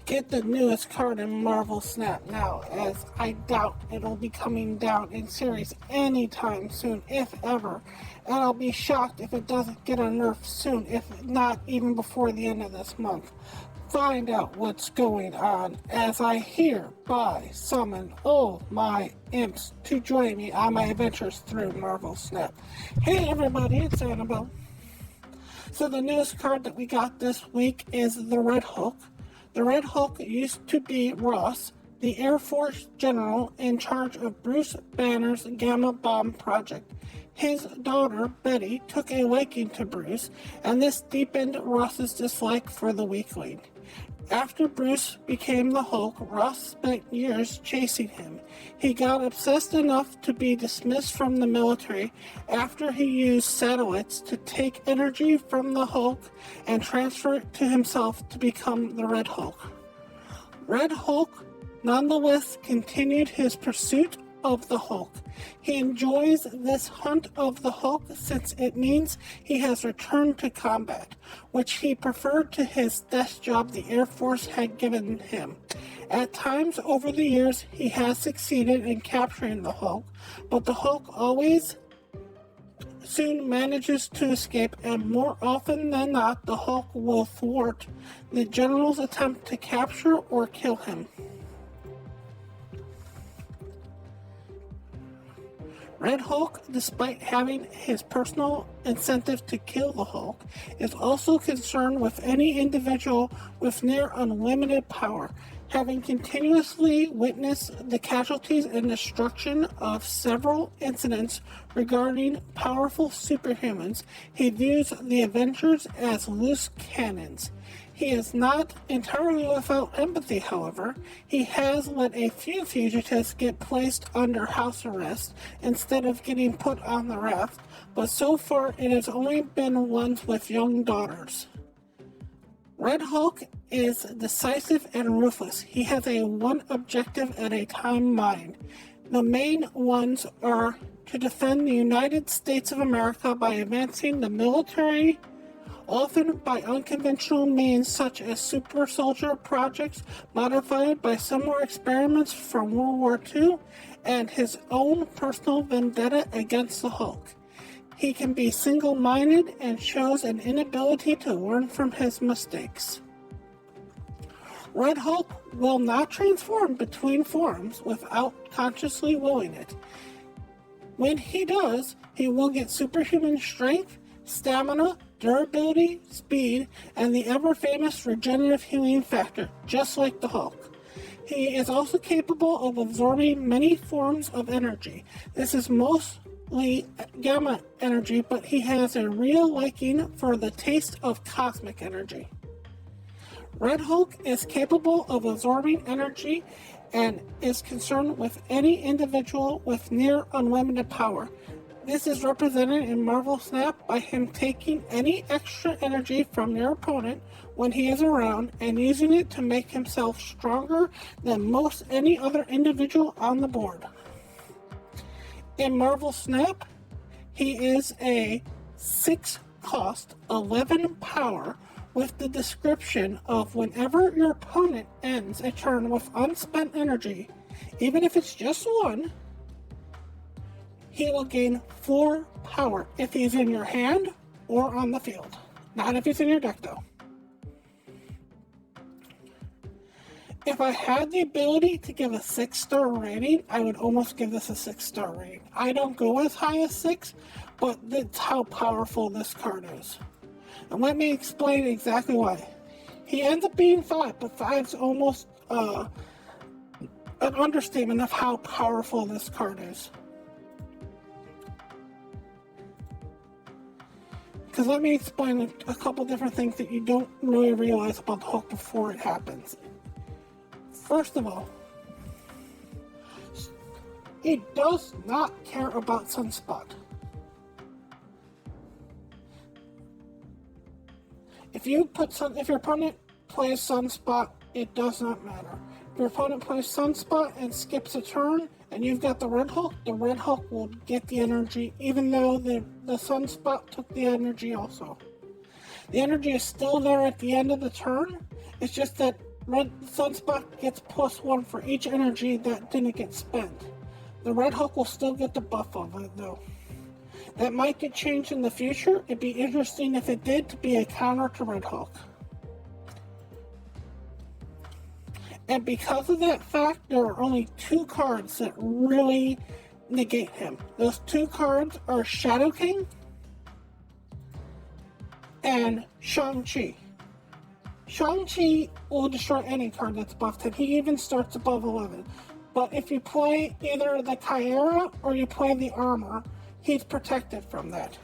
Get the newest card in Marvel Snap now, as I doubt it'll be coming down in series anytime soon, if ever. And I'll be shocked if it doesn't get a nerf soon, if not even before the end of this month. Find out what's going on as I hereby summon all my imps to join me on my adventures through Marvel Snap. Hey everybody, it's Annabelle. So the newest card that we got this week is the Red Hulk. The Red Hulk used to be Ross, the Air Force general in charge of Bruce Banner's Gamma Bomb project. His daughter, Betty, took a liking to Bruce, and this deepened Ross's dislike for the weakling. After Bruce became the Hulk, Ross spent years chasing him. He got obsessed enough to be dismissed from the military after he used satellites to take energy from the Hulk and transfer it to himself to become the Red Hulk. Red Hulk nonetheless continued his pursuit of the Hulk. He enjoys this hunt of the Hulk since it means he has returned to combat, which he preferred to his desk job the Air Force had given him. At times over the years, he has succeeded in capturing the Hulk, but the Hulk always soon manages to escape, and more often than not, the Hulk will thwart the general's attempt to capture or kill him. Red Hulk, despite having his personal incentive to kill the Hulk, is also concerned with any individual with near unlimited power. Having continuously witnessed the casualties and destruction of several incidents regarding powerful superhumans, he views the Avengers as loose cannons. He is not entirely without empathy, however. He has let a few fugitives get placed under house arrest instead of getting put on the raft, but so far it has only been ones with young daughters. Red Hulk is decisive and ruthless. He has a one objective at a time mind. The main ones are to defend the United States of America by advancing the military, often by unconventional means such as super soldier projects modified by similar experiments from World War II, and his own personal vendetta against the Hulk. He can be single-minded and shows an inability to learn from his mistakes. Red Hulk will not transform between forms without consciously willing it. When he does, he will get superhuman strength, stamina, durability, speed, and the ever-famous regenerative healing factor, just like the Hulk. He is also capable of absorbing many forms of energy. This is mostly gamma energy, but he has a real liking for the taste of cosmic energy. Red Hulk is capable of absorbing energy and is concerned with any individual with near unlimited power. This is represented in Marvel Snap by him taking any extra energy from your opponent when he is around and using it to make himself stronger than most any other individual on the board. In Marvel Snap, he is a 6 cost, 11 power, with the description of whenever your opponent ends a turn with unspent energy, even if it's just one, he will gain 4 power if he's in your hand or on the field. Not if he's in your deck, though. If I had the ability to give a 6-star rating, I would almost give this a 6-star rating. I don't go as high as 6, but that's how powerful this card is. And let me explain exactly why. He ends up being 5, but 5 is almost an understatement of how powerful this card is. Because let me explain a couple different things that you don't really realize about the Hulk before it happens. First of all, he does not care about Sunspot. If your opponent plays Sunspot, it does not matter. If your opponent plays Sunspot and skips a turn, and you've got the Red Hulk will get the energy, even though the Sunspot took the energy also. The energy is still there at the end of the turn. It's just that Red Sunspot gets +1 for each energy that didn't get spent. The Red Hulk will still get the buff of it, though. That might get changed in the future. It'd be interesting if it did to be a counter to Red Hulk. And because of that fact, there are only 2 cards that really negate him. Those 2 cards are Shadow King and Shang-Chi. Shang-Chi will destroy any card that's buffed, and he even starts above 11. But if you play either the Chiera or you play the Armor, he's protected from that.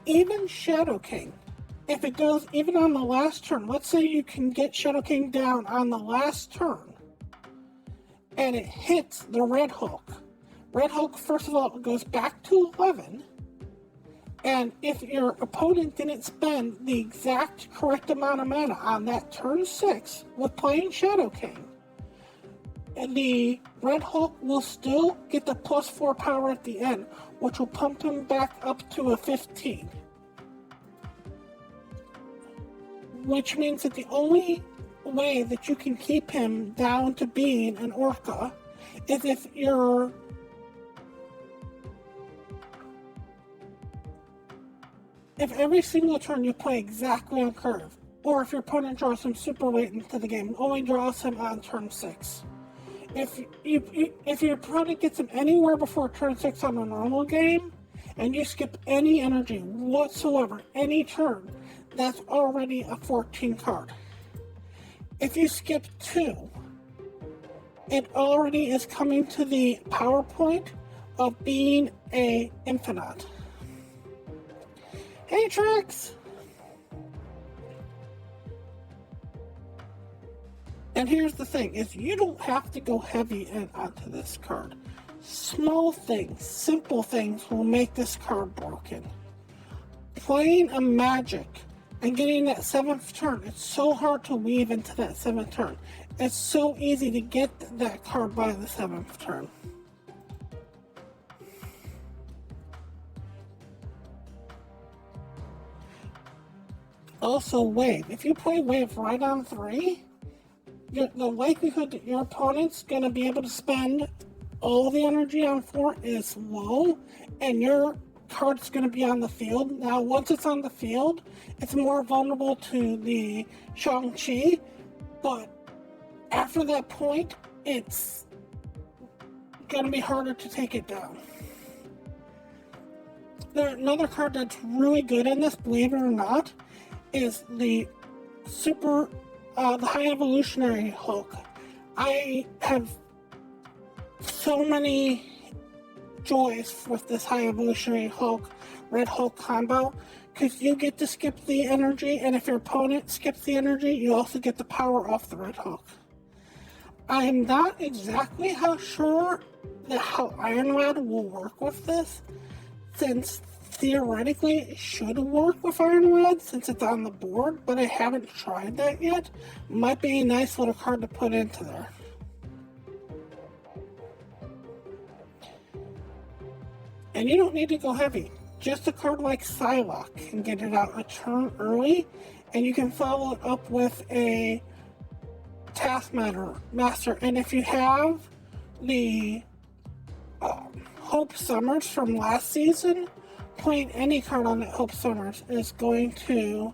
Even Shadow King, if it goes even on the last turn, let's say you can get Shadow King down on the last turn, and it hits the Red Hulk. Red Hulk, first of all, goes back to 11, and if your opponent didn't spend the exact correct amount of mana on that turn 6 with playing Shadow King, the Red Hulk will still get the +4 power at the end, which will pump him back up to a 15. Which means that the only way that you can keep him down to being an Orca is if every single turn you play exactly on curve, or if your opponent draws him super late into the game, only draws him on turn 6. If your opponent gets him anywhere before turn 6 on a normal game, and you skip any energy whatsoever, any turn, that's already a 14 card. If you skip 2, it already is coming to the power point of being a infinite. Hey, Trix! And here's the thing, is you don't have to go heavy onto this card. Small things, simple things will make this card broken. Playing a magic and getting that 7th turn, it's so hard to weave into that 7th turn. It's so easy to get that card by the 7th turn. Also, Wave. If you play Wave right on 3, the likelihood that your opponent's going to be able to spend all the energy on 4 is low, and your card's going to be on the field. Now, once it's on the field, it's more vulnerable to the Shang-Chi, but after that point, it's going to be harder to take it down. Another card that's really good in this, believe it or not, is the High Evolutionary Hulk. I have so many joys with this High Evolutionary Hulk, Red Hulk combo, because you get to skip the energy, and if your opponent skips the energy, you also get the power off the Red Hulk. I'm not exactly sure how Iron Lad will work with this, since theoretically it should work with Iron Lad since it's on the board, but I haven't tried that yet. Might be a nice little card to put into there. And you don't need to go heavy. Just a card like Psylocke can get it out a turn early, and you can follow it up with a Taskmaster. And if you have the Hope Summers from last season, playing any card on that Hope Summers is going to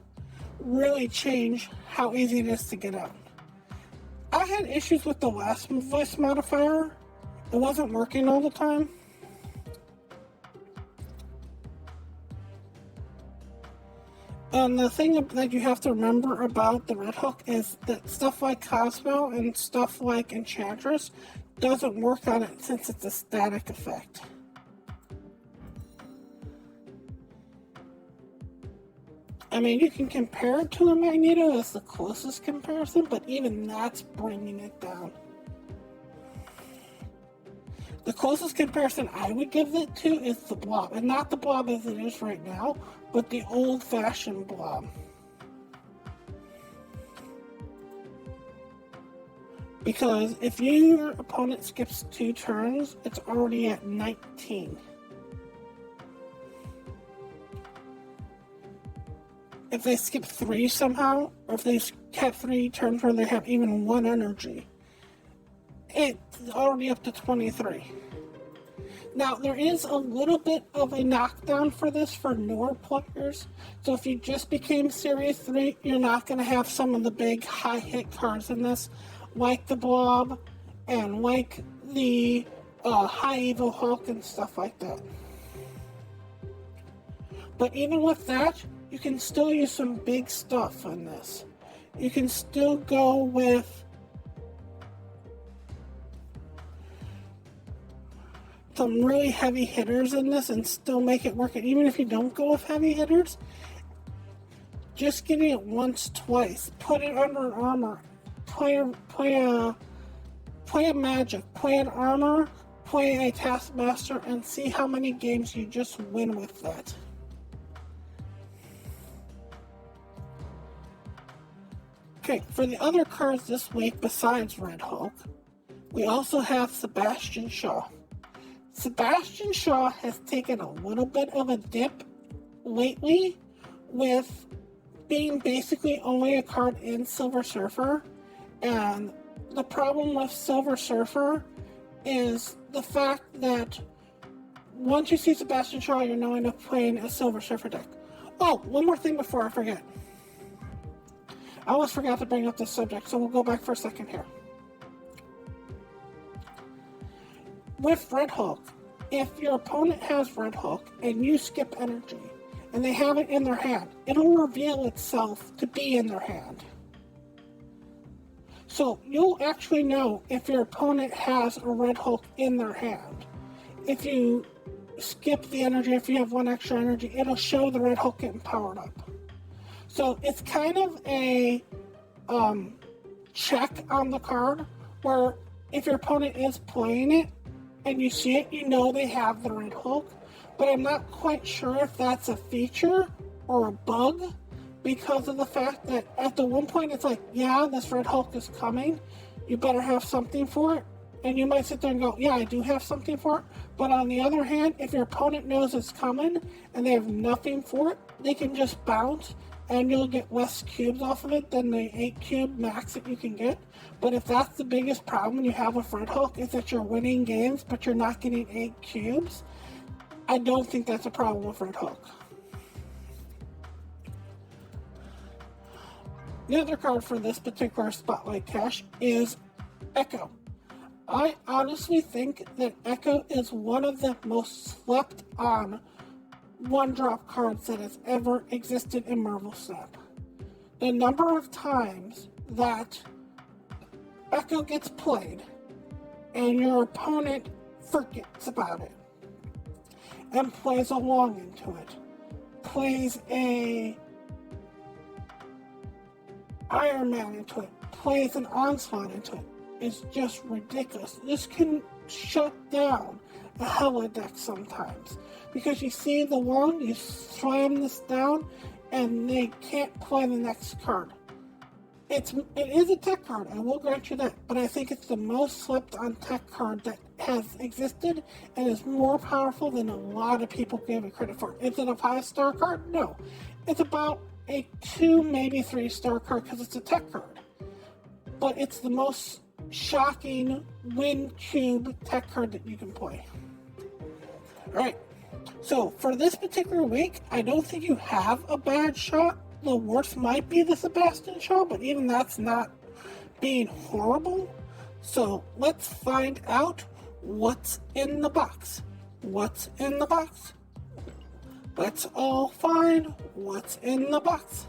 really change how easy it is to get out. I had issues with the last voice modifier. It wasn't working all the time. And the thing that you have to remember about the Red Hulk is that stuff like Cosmo and stuff like Enchantress doesn't work on it since it's a static effect. I mean, you can compare it to a Magneto as the closest comparison, but even that's bringing it down. The closest comparison I would give it to is the Blob, and not the Blob as it is right now, but the old-fashioned Blob. Because if your opponent skips 2 turns, it's already at 19. if they skip 3 somehow, or if they have 3 turns where they have even 1 energy, it's already up to 23. Now, there is a little bit of a knockdown for this for newer players. So if you just became Series 3, you're not going to have some of the big high-hit cards in this, like the Blob and like the High Evil Hulk and stuff like that. But even with that, you can still use some big stuff on this. You can still go with some really heavy hitters in this and still make it work. Even if you don't go with heavy hitters, just getting it once, twice, put it under an armor, play a magic, play an armor, play a taskmaster, and see how many games you just win with that. Okay, for the other cards this week besides Red Hulk, we also have Sebastian Shaw. Sebastian Shaw has taken a little bit of a dip lately with being basically only a card in Silver Surfer, and the problem with Silver Surfer is the fact that once you see Sebastian Shaw, you're knowing of playing a Silver Surfer deck. Oh, one more thing before I forget. I almost forgot to bring up this subject, so we'll go back for a second here. With Red Hulk, if your opponent has Red Hulk and you skip energy and they have it in their hand, it'll reveal itself to be in their hand. So you'll actually know if your opponent has a Red Hulk in their hand. If you skip the energy, if you have 1 extra energy, it'll show the Red Hulk getting powered up. So it's kind of a check on the card where if your opponent is playing it, and you see it, you know they have the Red Hulk, but I'm not quite sure if that's a feature or a bug because of the fact that at the one point it's like, yeah, this Red Hulk is coming, you better have something for it, and you might sit there and go, yeah, I do have something for it, but on the other hand, if your opponent knows it's coming and they have nothing for it, they can just bounce and you'll get less cubes off of it than the 8 cube max that you can get. But if that's the biggest problem you have with Red Hulk is that you're winning games but you're not getting 8 cubes, I don't think that's a problem with Red Hulk. The other card for this particular Spotlight Cache is Echo. I honestly think that Echo is one of the most slept on 1-drop cards that has ever existed in Marvel Snap. The number of times that Echo gets played and your opponent forgets about it and plays along into it, plays a Iron Man into it, plays an Onslaught into it, is just ridiculous. This can shut down a Hella deck sometimes. Because you see the one, you slam this down, and they can't play the next card. It is a tech card, I will grant you that, but I think it's the most slept on tech card that has existed and is more powerful than a lot of people give it credit for. Is it a 5-star card? No. It's about a 2, maybe 3-star card because it's a tech card. But it's the most shocking win cube tech card that you can play. Alright. So, for this particular week, I don't think you have a bad shot. The worst might be the Sebastian Shaw, but even that's not being horrible. So, let's find out what's in the box. What's in the box? Let's all find what's in the box.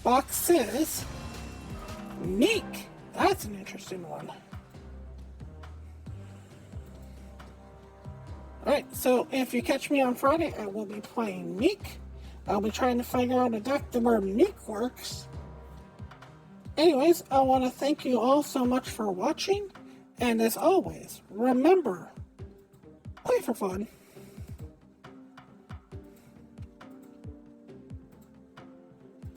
Box says Meek. That's an interesting one. Alright, so if you catch me on Friday, I will be playing Meek. I'll be trying to figure out a deck where Meek works. Anyways, I want to thank you all so much for watching. And as always, remember, play for fun.